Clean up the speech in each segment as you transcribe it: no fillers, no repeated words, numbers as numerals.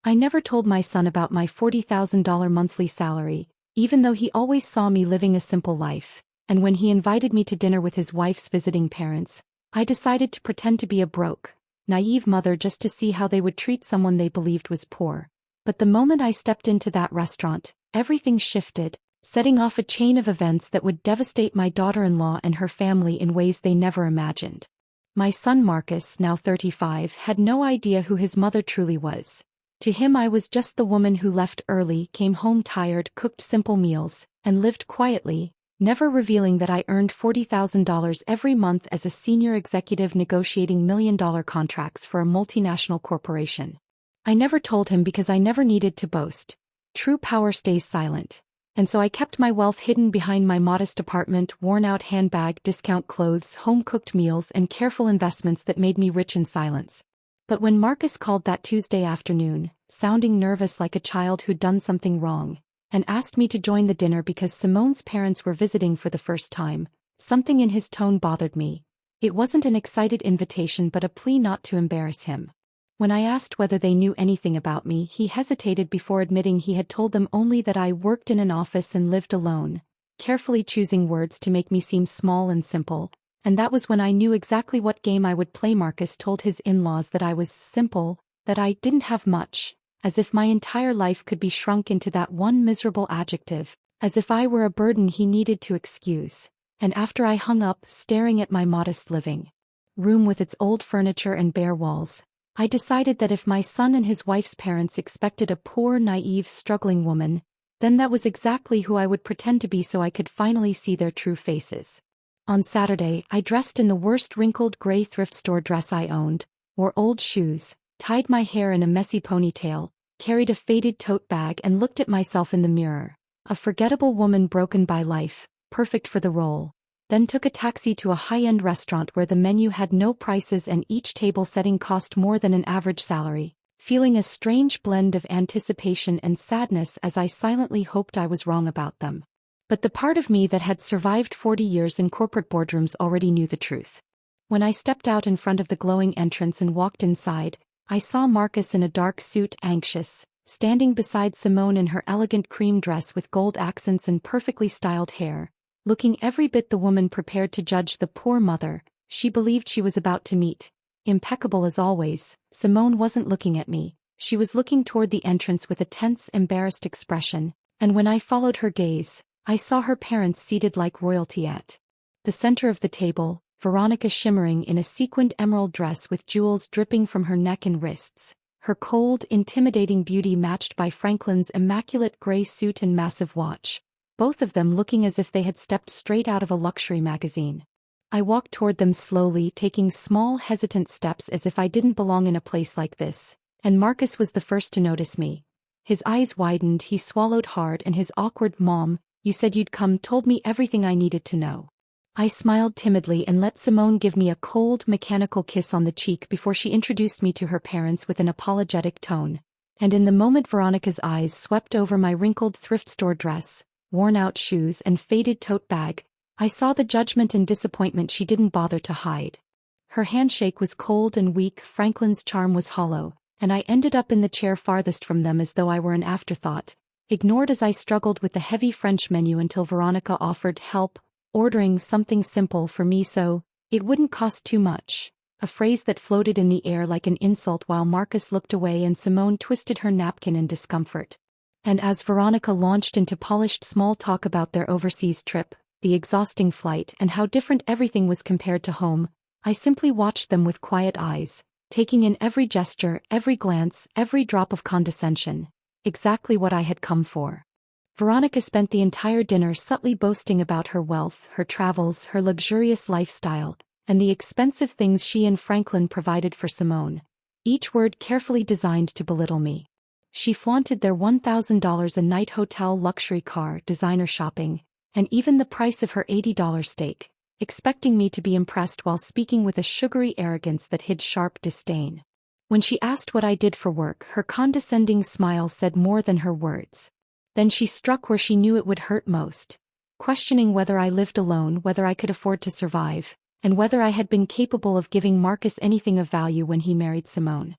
I never told my son about my $40,000 monthly salary, even though he always saw me living a simple life, and when he invited me to dinner with his wife's visiting parents, I decided to pretend to be a broke, naive mother just to see how they would treat someone they believed was poor. But the moment I stepped into that restaurant, everything shifted, setting off a chain of events that would devastate my daughter-in-law and her family in ways they never imagined. My son Marcus, now 35, had no idea who his mother truly was. To him I was just the woman who left early, came home tired, cooked simple meals, and lived quietly, never revealing that I earned $40,000 every month as a senior executive negotiating million-dollar contracts for a multinational corporation. I never told him because I never needed to boast. True power stays silent. And so I kept my wealth hidden behind my modest apartment, worn-out handbag, discount clothes, home-cooked meals, and careful investments that made me rich in silence. But when Marcus called that Tuesday afternoon, sounding nervous like a child who'd done something wrong, and asked me to join the dinner because Simone's parents were visiting for the first time, something in his tone bothered me. It wasn't an excited invitation but a plea not to embarrass him. When I asked whether they knew anything about me, he hesitated before admitting he had told them only that I worked in an office and lived alone, carefully choosing words to make me seem small and simple, and that was when I knew exactly what game I would play. Marcus told his in-laws that I was simple, that I didn't have much, as if my entire life could be shrunk into that one miserable adjective, as if I were a burden he needed to excuse. And after I hung up, staring at my modest living room with its old furniture and bare walls, I decided that if my son and his wife's parents expected a poor, naive, struggling woman, then that was exactly who I would pretend to be so I could finally see their true faces. On Saturday, I dressed in the worst wrinkled gray thrift store dress I owned, wore old shoes, tied my hair in a messy ponytail, carried a faded tote bag and looked at myself in the mirror, a forgettable woman broken by life, perfect for the role. Then took a taxi to a high-end restaurant where the menu had no prices and each table setting cost more than an average salary, feeling a strange blend of anticipation and sadness as I silently hoped I was wrong about them. But the part of me that had survived 40 years in corporate boardrooms already knew the truth. When I stepped out in front of the glowing entrance and walked inside, I saw Marcus in a dark suit, anxious, standing beside Simone in her elegant cream dress with gold accents and perfectly styled hair, looking every bit the woman prepared to judge the poor mother she believed she was about to meet. Impeccable as always, Simone wasn't looking at me. She was looking toward the entrance with a tense, embarrassed expression, and when I followed her gaze, I saw her parents seated like royalty at the center of the table, Veronica shimmering in a sequined emerald dress with jewels dripping from her neck and wrists, her cold, intimidating beauty matched by Franklin's immaculate gray suit and massive watch, both of them looking as if they had stepped straight out of a luxury magazine. I walked toward them slowly, taking small, hesitant steps as if I didn't belong in a place like this, and Marcus was the first to notice me. His eyes widened, he swallowed hard, and his awkward "Mom, you said you'd come," told me everything I needed to know. I smiled timidly and let Simone give me a cold, mechanical kiss on the cheek before she introduced me to her parents with an apologetic tone. And in the moment Veronica's eyes swept over my wrinkled thrift store dress, worn-out shoes and faded tote bag, I saw the judgment and disappointment she didn't bother to hide. Her handshake was cold and weak, Franklin's charm was hollow, and I ended up in the chair farthest from them as though I were an afterthought, ignored as I struggled with the heavy French menu until Veronica offered help, ordering something simple for me so it wouldn't cost too much, a phrase that floated in the air like an insult while Marcus looked away and Simone twisted her napkin in discomfort. And as Veronica launched into polished small talk about their overseas trip, the exhausting flight, and how different everything was compared to home, I simply watched them with quiet eyes, taking in every gesture, every glance, every drop of condescension, exactly what I had come for. Veronica spent the entire dinner subtly boasting about her wealth, her travels, her luxurious lifestyle, and the expensive things she and Franklin provided for Simone, each word carefully designed to belittle me. She flaunted their $1,000 a night hotel, luxury car, designer shopping, and even the price of her $80 steak, expecting me to be impressed while speaking with a sugary arrogance that hid sharp disdain. When she asked what I did for work, her condescending smile said more than her words. Then she struck where she knew it would hurt most, questioning whether I lived alone, whether I could afford to survive, and whether I had been capable of giving Marcus anything of value when he married Simone.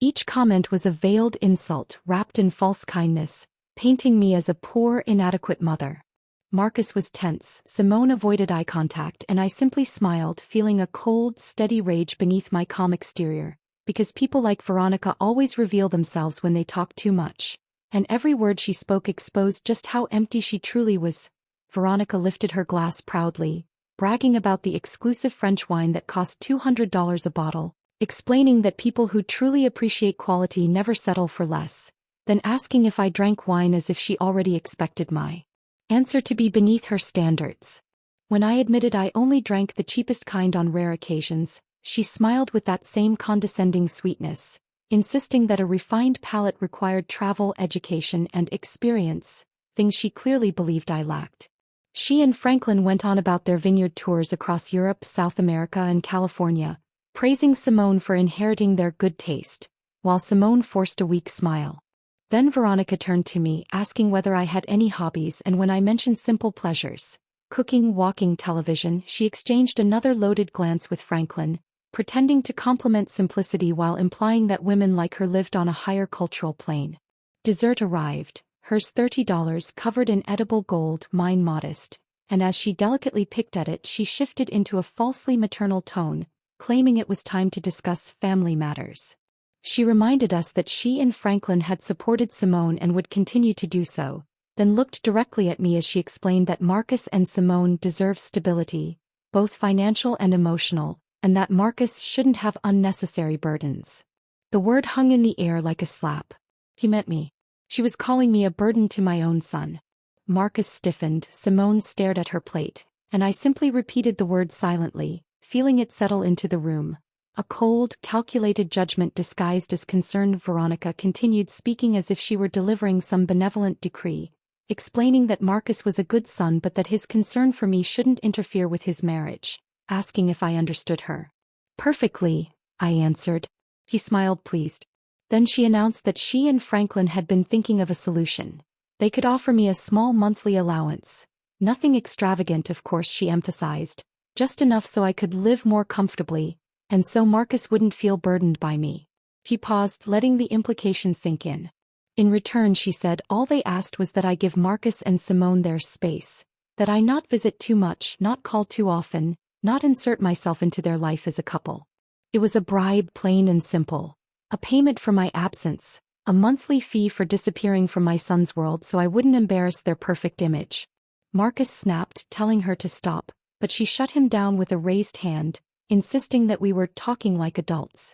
Each comment was a veiled insult wrapped in false kindness, painting me as a poor, inadequate mother. Marcus was tense, Simone avoided eye contact, and I simply smiled, feeling a cold, steady rage beneath my calm exterior, because people like Veronica always reveal themselves when they talk too much, and every word she spoke exposed just how empty she truly was. Veronica lifted her glass proudly, bragging about the exclusive French wine that cost $200 a bottle, explaining that people who truly appreciate quality never settle for less, then asking if I drank wine as if she already expected my answer to be beneath her standards. When I admitted I only drank the cheapest kind on rare occasions, she smiled with that same condescending sweetness, insisting that a refined palate required travel, education, and experience, things she clearly believed I lacked. She and Franklin went on about their vineyard tours across Europe, South America, and California, praising Simone for inheriting their good taste, while Simone forced a weak smile. Then Veronica turned to me, asking whether I had any hobbies, and when I mentioned simple pleasures, cooking, walking, television, she exchanged another loaded glance with Franklin, pretending to compliment simplicity while implying that women like her lived on a higher cultural plane. Dessert arrived, hers $30 covered in edible gold, mine modest, and as she delicately picked at it she shifted into a falsely maternal tone, claiming it was time to discuss family matters. She reminded us that she and Franklin had supported Simone and would continue to do so, then looked directly at me as she explained that Marcus and Simone deserve stability, both financial and emotional, and that Marcus shouldn't have unnecessary burdens. The word hung in the air like a slap. He meant me. She was calling me a burden to my own son. Marcus stiffened, Simone stared at her plate, and I simply repeated the word silently, feeling it settle into the room. A cold, calculated judgment disguised as concern. Veronica continued speaking as if she were delivering some benevolent decree, explaining that Marcus was a good son but that his concern for me shouldn't interfere with his marriage, asking if I understood her. Perfectly, I answered. He smiled pleased. Then she announced that she and Franklin had been thinking of a solution. They could offer me a small monthly allowance. Nothing extravagant, of course, she emphasized, just enough so I could live more comfortably, and so Marcus wouldn't feel burdened by me. He paused, letting the implication sink in. In return, she said, all they asked was that I give Marcus and Simone their space, that I not visit too much, not call too often, not insert myself into their life as a couple. It was a bribe, plain and simple. A payment for my absence, a monthly fee for disappearing from my son's world so I wouldn't embarrass their perfect image. Marcus snapped, telling her to stop, but she shut him down with a raised hand, insisting that we were talking like adults.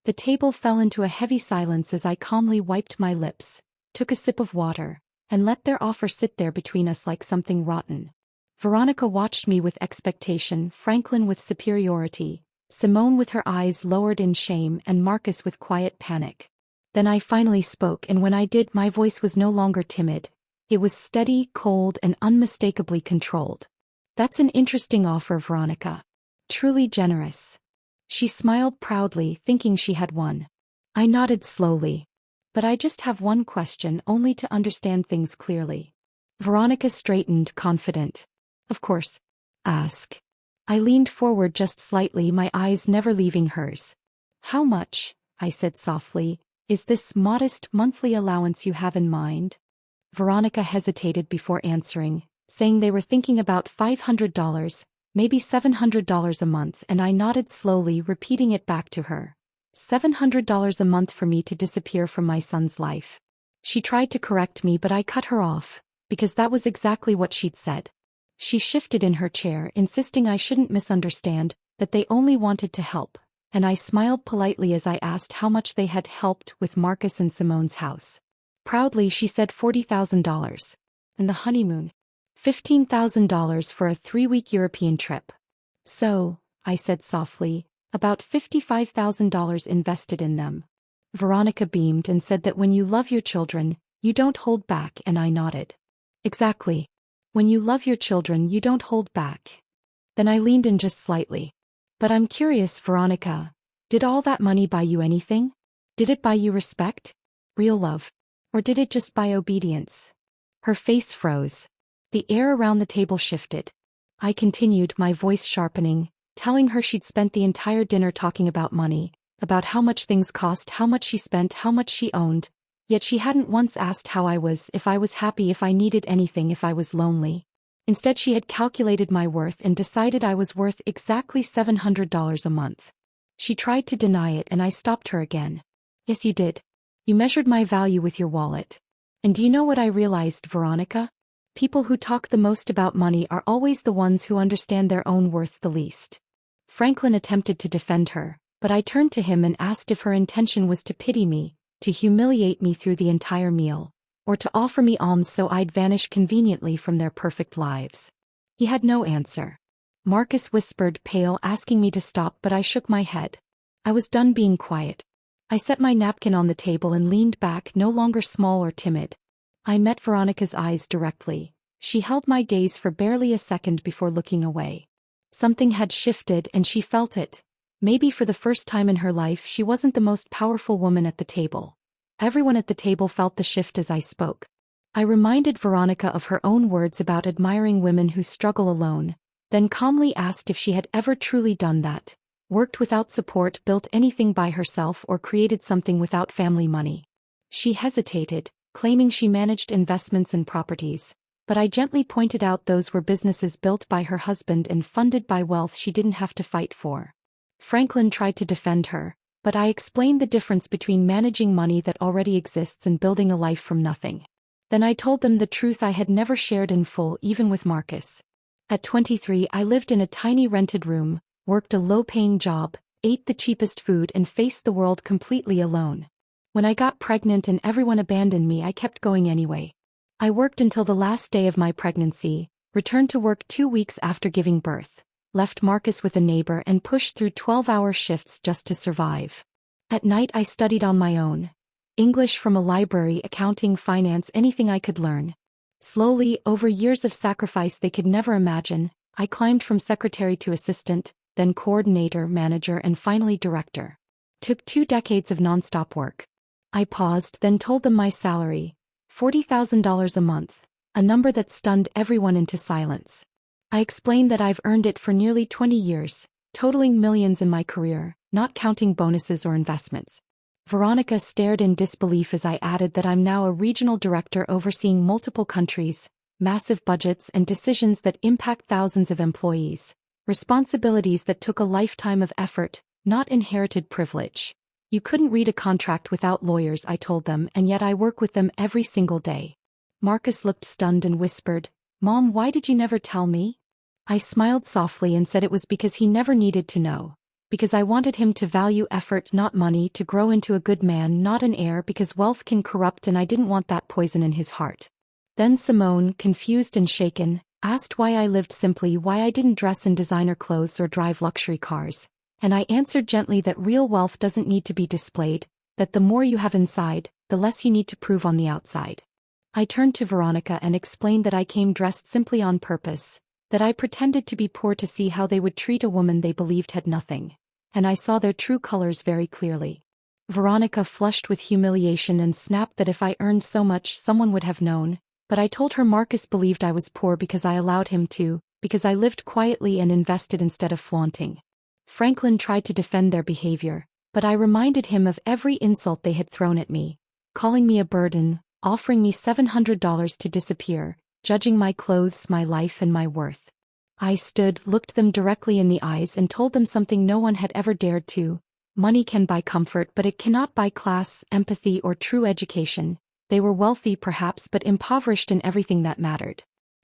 The table fell into a heavy silence as I calmly wiped my lips, took a sip of water, and let their offer sit there between us like something rotten. Veronica watched me with expectation, Franklin with superiority, Simone with her eyes lowered in shame, and Marcus with quiet panic. Then I finally spoke, and when I did, my voice was no longer timid. It was steady, cold, and unmistakably controlled. That's an interesting offer, Veronica. Truly generous. She smiled proudly, thinking she had won. I nodded slowly. But I just have one question, only to understand things clearly. Veronica straightened, confident. Of course. Ask. I leaned forward just slightly, my eyes never leaving hers. How much, I said softly, is this modest monthly allowance you have in mind? Veronica hesitated before answering, saying they were thinking about $500, maybe $700 a month, and I nodded slowly, repeating it back to her. $700 a month for me to disappear from my son's life. She tried to correct me, but I cut her off, because that was exactly what she'd said. She shifted in her chair, insisting I shouldn't misunderstand, that they only wanted to help, and I smiled politely as I asked how much they had helped with Marcus and Simone's house. Proudly she said $40,000. And the honeymoon? $15,000 for a 3-week European trip. So, I said softly, about $55,000 invested in them. Veronica beamed and said that when you love your children, you don't hold back, and I nodded. Exactly. When you love your children, you don't hold back. Then I leaned in just slightly. But I'm curious, Veronica, did all that money buy you anything? Did it buy you respect? Real love? Or did it just buy obedience? Her face froze. The air around the table shifted. I continued, my voice sharpening, telling her she'd spent the entire dinner talking about money, about how much things cost, how much she spent, how much she owned. Yet she hadn't once asked how I was, if I was happy, if I needed anything, if I was lonely. Instead, she had calculated my worth and decided I was worth exactly $700 a month. She tried to deny it and I stopped her again. Yes, you did. You measured my value with your wallet. And do you know what I realized, Veronica? People who talk the most about money are always the ones who understand their own worth the least. Franklin attempted to defend her, but I turned to him and asked if her intention was to pity me, to humiliate me through the entire meal, or to offer me alms so I'd vanish conveniently from their perfect lives. He had no answer. Marcus whispered, pale, asking me to stop, but I shook my head. I was done being quiet. I set my napkin on the table and leaned back, no longer small or timid. I met Veronica's eyes directly. She held my gaze for barely a second before looking away. Something had shifted and she felt it. Maybe for the first time in her life she wasn't the most powerful woman at the table. Everyone at the table felt the shift as I spoke. I reminded Veronica of her own words about admiring women who struggle alone, then calmly asked if she had ever truly done that, worked without support, built anything by herself, or created something without family money. She hesitated, claiming she managed investments and properties, but I gently pointed out those were businesses built by her husband and funded by wealth she didn't have to fight for. Franklin tried to defend her, but I explained the difference between managing money that already exists and building a life from nothing. Then I told them the truth I had never shared in full, even with Marcus. At 23, I lived in a tiny rented room, worked a low-paying job, ate the cheapest food, and faced the world completely alone. When I got pregnant and everyone abandoned me, I kept going anyway. I worked until the last day of my pregnancy, returned to work 2 weeks after giving birth, left Marcus with a neighbor, and pushed through 12-hour shifts just to survive. At night I studied on my own. English from a library, accounting, finance, anything I could learn. Slowly, over years of sacrifice they could never imagine, I climbed from secretary to assistant, then coordinator, manager, and finally director. Took 2 decades of nonstop work. I paused, then told them my salary, $40,000 a month, a number that stunned everyone into silence. I explained that I've earned it for nearly 20 years, totaling millions in my career, not counting bonuses or investments. Veronica stared in disbelief as I added that I'm now a regional director overseeing multiple countries, massive budgets, and decisions that impact thousands of employees, responsibilities that took a lifetime of effort, not inherited privilege. You couldn't read a contract without lawyers, I told them, and yet I work with them every single day. Marcus looked stunned and whispered, Mom, why did you never tell me? I smiled softly and said it was because he never needed to know. Because I wanted him to value effort, not money, to grow into a good man, not an heir, because wealth can corrupt and I didn't want that poison in his heart. Then Simone, confused and shaken, asked why I lived simply, why I didn't dress in designer clothes or drive luxury cars, and I answered gently that real wealth doesn't need to be displayed, that the more you have inside, the less you need to prove on the outside. I turned to Veronica and explained that I came dressed simply on purpose, that I pretended to be poor to see how they would treat a woman they believed had nothing, and I saw their true colors very clearly. Veronica flushed with humiliation and snapped that if I earned so much someone would have known, but I told her Marcus believed I was poor because I allowed him to, because I lived quietly and invested instead of flaunting. Franklin tried to defend their behavior, but I reminded him of every insult they had thrown at me, calling me a burden, offering me $700 to disappear, judging my clothes, my life, and my worth. I stood, looked them directly in the eyes, and told them something no one had ever dared to. Money can buy comfort, but it cannot buy class, empathy, or true education. They were wealthy perhaps, but impoverished in everything that mattered.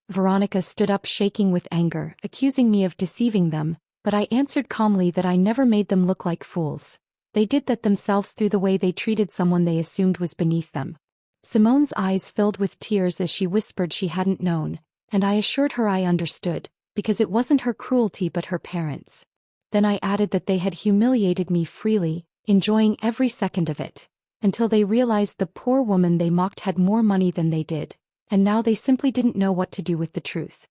Veronica stood up shaking with anger, accusing me of deceiving them, but I answered calmly that I never made them look like fools. They did that themselves through the way they treated someone they assumed was beneath them. Simone's eyes filled with tears as she whispered she hadn't known, and I assured her I understood, because it wasn't her cruelty but her parents'. Then I added that they had humiliated me freely, enjoying every second of it, until they realized the poor woman they mocked had more money than they did, and now they simply didn't know what to do with the truth.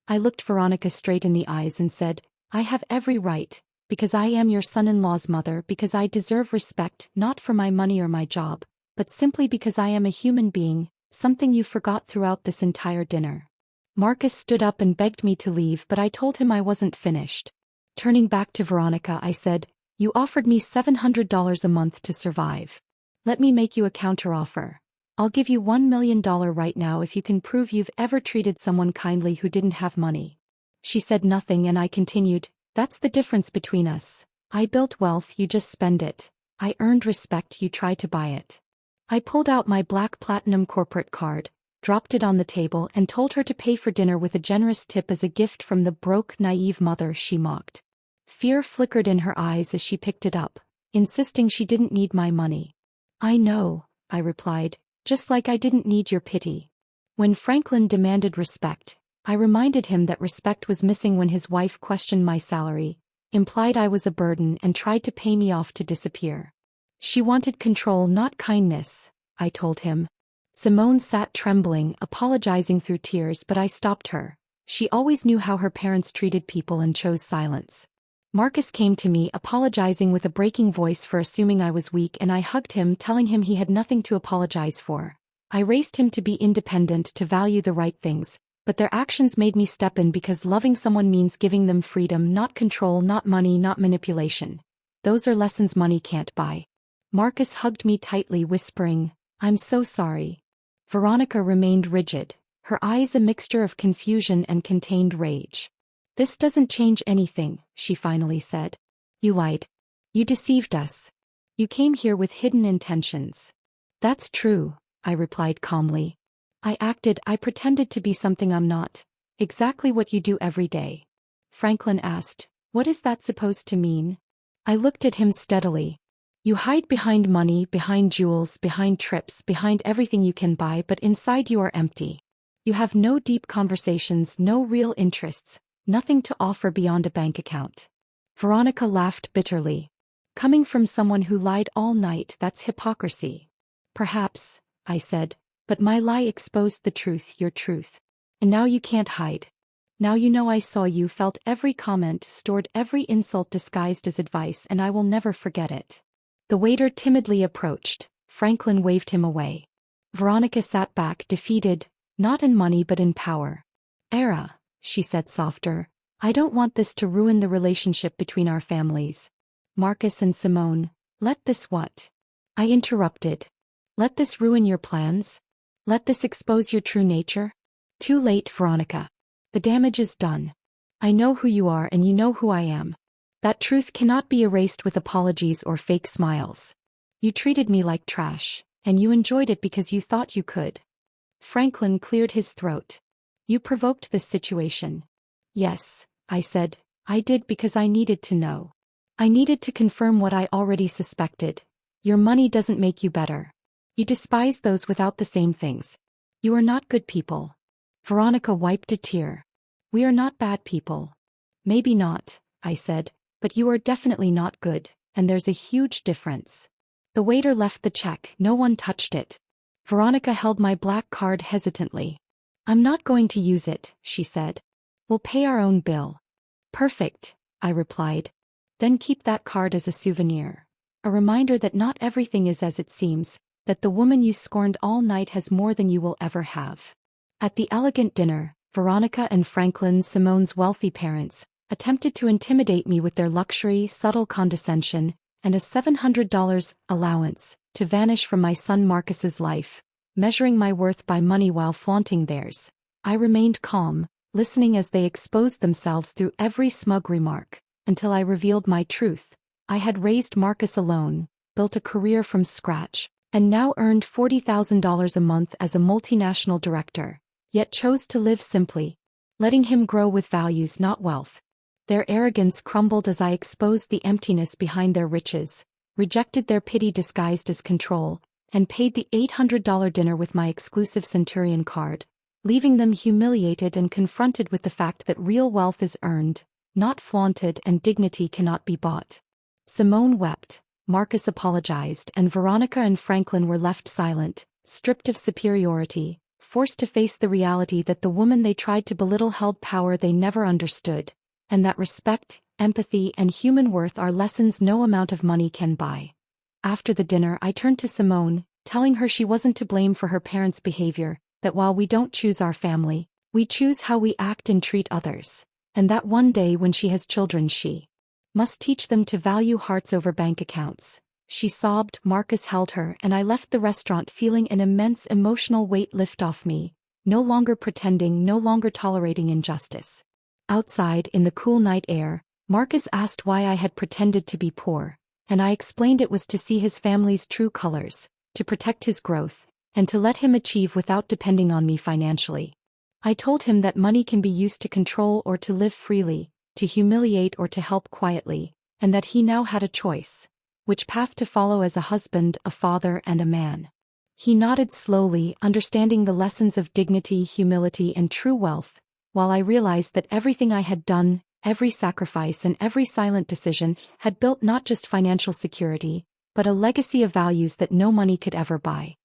I looked Veronica straight in the eyes and said, I have every right, because I am your son-in-law's mother, because I deserve respect, not for my money or my job, but simply because I am a human being, something you forgot throughout this entire dinner. Marcus stood up and begged me to leave, but I told him I wasn't finished. Turning back to Veronica, I said, You offered me $700 a month to survive. Let me make you a counteroffer. I'll give you $1 million right now if you can prove you've ever treated someone kindly who didn't have money. She said nothing and I continued, that's the difference between us. I built wealth, you just spend it. I earned respect, you try to buy it. I pulled out my black platinum corporate card, dropped it on the table and told her to pay for dinner with a generous tip as a gift from the broke, naive mother she mocked. Fear flickered in her eyes as she picked it up, insisting she didn't need my money. I know, I replied, just like I didn't need your pity. When Franklin demanded respect, I reminded him that respect was missing when his wife questioned my salary, implied I was a burden and tried to pay me off to disappear. She wanted control, not kindness, I told him. Simone sat trembling, apologizing through tears, but I stopped her. She always knew how her parents treated people and chose silence. Marcus came to me, apologizing with a breaking voice for assuming I was weak, and I hugged him, telling him he had nothing to apologize for. I raised him to be independent, to value the right things, but their actions made me step in because loving someone means giving them freedom, not control, not money, not manipulation. Those are lessons money can't buy. Marcus hugged me tightly, whispering, I'm so sorry. Veronica remained rigid, her eyes a mixture of confusion and contained rage. This doesn't change anything, she finally said. You lied. You deceived us. You came here with hidden intentions. That's true, I replied calmly. I pretended to be something I'm not. Exactly what you do every day. Franklin asked, what is that supposed to mean? I looked at him steadily. You hide behind money, behind jewels, behind trips, behind everything you can buy, but inside you are empty. You have no deep conversations, no real interests. Nothing to offer beyond a bank account. Veronica laughed bitterly. Coming from someone who lied all night, that's hypocrisy. Perhaps, I said, but my lie exposed the truth, your truth. And now you can't hide. Now you know I saw you, felt every comment, stored every insult disguised as advice, and I will never forget it. The waiter timidly approached. Franklin waved him away. Veronica sat back, defeated, not in money but in power. Era, she said softer, I don't want this to ruin the relationship between our families. Marcus and Simone, let this what? I interrupted. Let this ruin your plans? Let this expose your true nature? Too late, Veronica. The damage is done. I know who you are and you know who I am. That truth cannot be erased with apologies or fake smiles. You treated me like trash, and you enjoyed it because you thought you could. Franklin cleared his throat. You provoked this situation. Yes, I said, I did because I needed to know. I needed to confirm what I already suspected. Your money doesn't make you better. You despise those without the same things. You are not good people. Veronica wiped a tear. We are not bad people. Maybe not, I said, but you are definitely not good, and there's a huge difference. The waiter left the check, no one touched it. Veronica held my black card hesitantly. I'm not going to use it, she said. We'll pay our own bill. Perfect, I replied. Then keep that card as a souvenir. A reminder that not everything is as it seems, that the woman you scorned all night has more than you will ever have. At the elegant dinner, Veronica and Franklin, Simone's wealthy parents, attempted to intimidate me with their luxury, subtle condescension, and a $700 allowance to vanish from my son Marcus's life, measuring my worth by money while flaunting theirs. I remained calm, listening as they exposed themselves through every smug remark, until I revealed my truth. I had raised Marcus alone, built a career from scratch, and now earned $40,000 a month as a multinational director, yet chose to live simply, letting him grow with values, not wealth. Their arrogance crumbled as I exposed the emptiness behind their riches, rejected their pity disguised as control, and paid the $800 dinner with my exclusive Centurion card, leaving them humiliated and confronted with the fact that real wealth is earned, not flaunted, and dignity cannot be bought. Simone wept, Marcus apologized, and Veronica and Franklin were left silent, stripped of superiority, forced to face the reality that the woman they tried to belittle held power they never understood, and that respect, empathy, and human worth are lessons no amount of money can buy. After the dinner, I turned to Simone, telling her she wasn't to blame for her parents' behavior, that while we don't choose our family, we choose how we act and treat others, and that one day when she has children she Must teach them to value hearts over bank accounts. She sobbed. Marcus held her, and I left the restaurant feeling an immense emotional weight lift off me, no longer pretending, no longer tolerating injustice. Outside, in the cool night air, Marcus asked why I had pretended to be poor, and I explained it was to see his family's true colors, to protect his growth, and to let him achieve without depending on me financially. I told him that money can be used to control or to live freely, to humiliate or to help quietly, and that he now had a choice, which path to follow as a husband, a father, and a man. He nodded slowly, understanding the lessons of dignity, humility, and true wealth, while I realized that everything I had done, every sacrifice and every silent decision, had built not just financial security, but a legacy of values that no money could ever buy.